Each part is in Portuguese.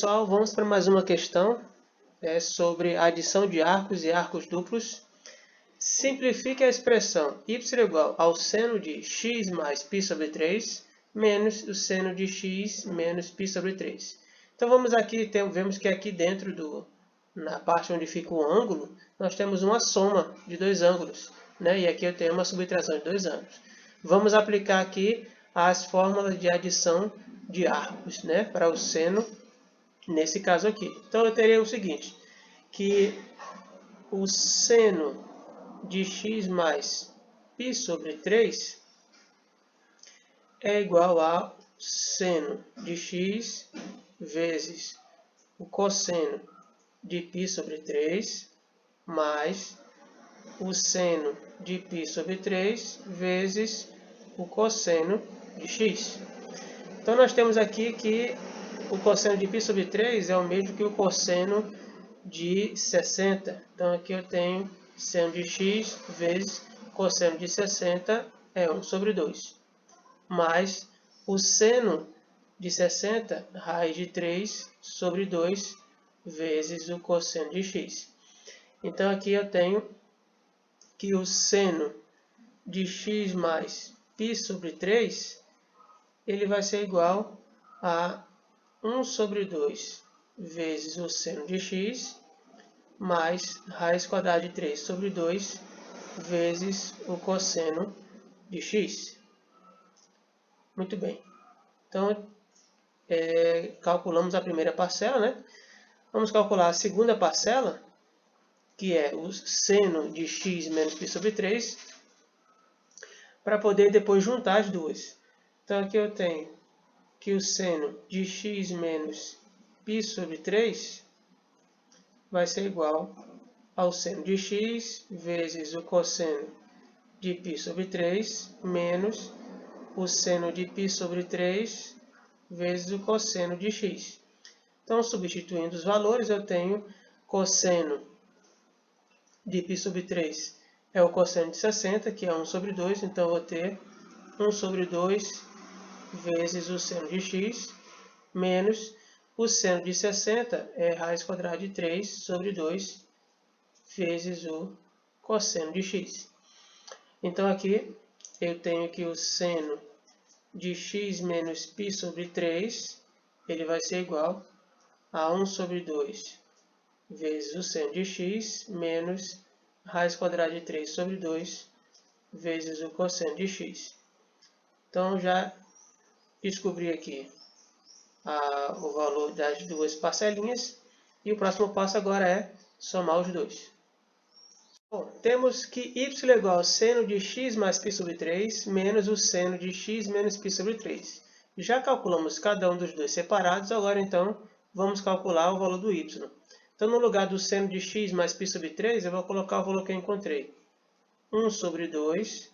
pessoal, vamos para mais uma questão sobre adição de arcos e arcos duplos. Simplifique a expressão y igual ao seno de x mais π sobre 3 menos o seno de x menos π sobre 3. Então vamos aqui, vemos que aqui dentro na parte onde fica o ângulo, nós temos uma soma de dois ângulos, né? E aqui eu tenho uma subtração de dois ângulos. Vamos aplicar aqui as fórmulas de adição de arcos, né? Para o seno, nesse caso aqui. Então eu teria o seguinte, que o seno de x mais π sobre 3 é igual a seno de x vezes o cosseno de π sobre 3 mais o seno de π sobre 3 vezes o cosseno de x. Então nós temos aqui que o cosseno de π sobre 3 é o mesmo que o cosseno de 60. Então aqui eu tenho seno de x vezes cosseno de 60 é 1 sobre 2. Mais o seno de 60, raiz de 3 sobre 2 vezes o cosseno de x. Então aqui eu tenho que o seno de x mais π sobre 3, ele vai ser igual a 1 sobre 2 vezes o seno de x mais raiz quadrada de 3 sobre 2 vezes o cosseno de x. Muito bem. Então, calculamos a primeira parcela, né? Vamos calcular a segunda parcela, que é o seno de x menos π sobre 3, para poder depois juntar as duas. Então, aqui eu tenho que o seno de x menos π sobre 3 vai ser igual ao seno de x vezes o cosseno de π sobre 3 menos o seno de π sobre 3 vezes o cosseno de x. Então, substituindo os valores, eu tenho cosseno de π sobre 3 é o cosseno de 60, que é 1 sobre 2. Então, eu vou ter 1 sobre 2 vezes o seno de x menos o seno de 60 é raiz quadrada de 3 sobre 2 vezes o cosseno de x. Então, aqui eu tenho que o seno de x menos π sobre 3, ele vai ser igual a 1 sobre 2 vezes o seno de x menos raiz quadrada de 3 sobre 2 vezes o cosseno de x. Então, já descobri aqui o valor das duas parcelinhas. E o próximo passo agora é somar os dois. Bom, temos que y é igual ao seno de x mais π sobre 3 menos o seno de x menos π sobre 3. Já calculamos cada um dos dois separados, agora então vamos calcular o valor do y. Então, no lugar do seno de x mais π sobre 3, eu vou colocar o valor que eu encontrei. 1 sobre 2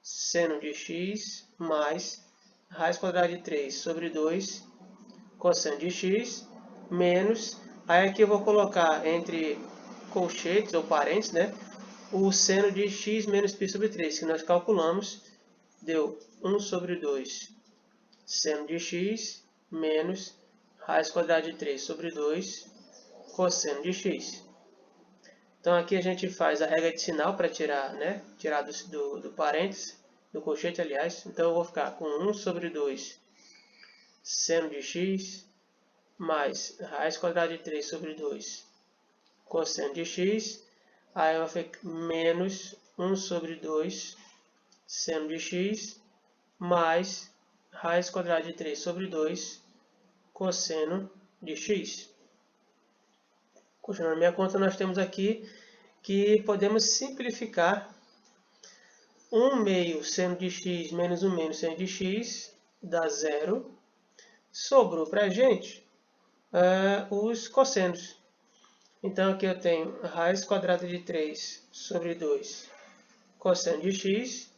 seno de x mais raiz quadrada de 3 sobre 2 cosseno de x menos, aí aqui eu vou colocar entre colchetes ou parênteses, né, o seno de x menos π sobre 3, que nós calculamos, deu 1 sobre 2 seno de x menos raiz quadrada de 3 sobre 2 cosseno de x. Então aqui a gente faz a regra de sinal para tirar, né, tirar do parênteses, do colchete, aliás. Então eu vou ficar com 1 sobre 2 seno de x mais raiz quadrada de 3 sobre 2 cosseno de x. Aí vai ficar menos 1 sobre 2 seno de x mais raiz quadrada de 3 sobre 2 cosseno de x. Continuando a minha conta, nós temos aqui que podemos simplificar 1 meio seno de x menos 1 meio seno de x dá zero. Sobrou para a gente os cossenos. Então, aqui eu tenho raiz quadrada de 3 sobre 2 cosseno de x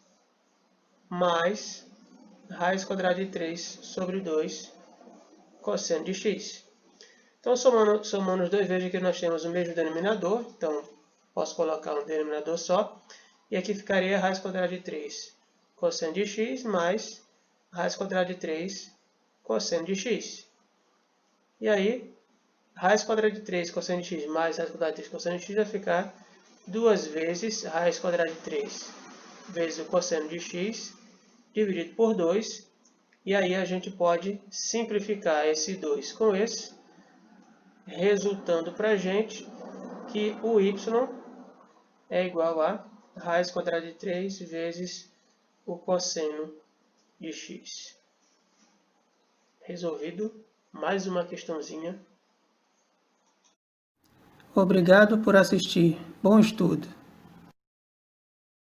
mais raiz quadrada de 3 sobre 2 cosseno de x. Então, somando os dois, veja que nós temos o mesmo denominador. Então, posso colocar um denominador só. E aqui ficaria a raiz quadrada de 3 cosseno de x mais raiz quadrada de 3 cosseno de x. E aí, raiz quadrada de 3 cosseno de x mais raiz quadrada de 3 cosseno de x vai ficar 2 vezes raiz quadrada de 3 vezes o cosseno de x dividido por 2. E aí a gente pode simplificar esse 2 com esse, resultando para a gente que o y é igual a raiz quadrada de 3 vezes o cosseno de x. Resolvido mais uma questãozinha. Obrigado por assistir. Bom estudo!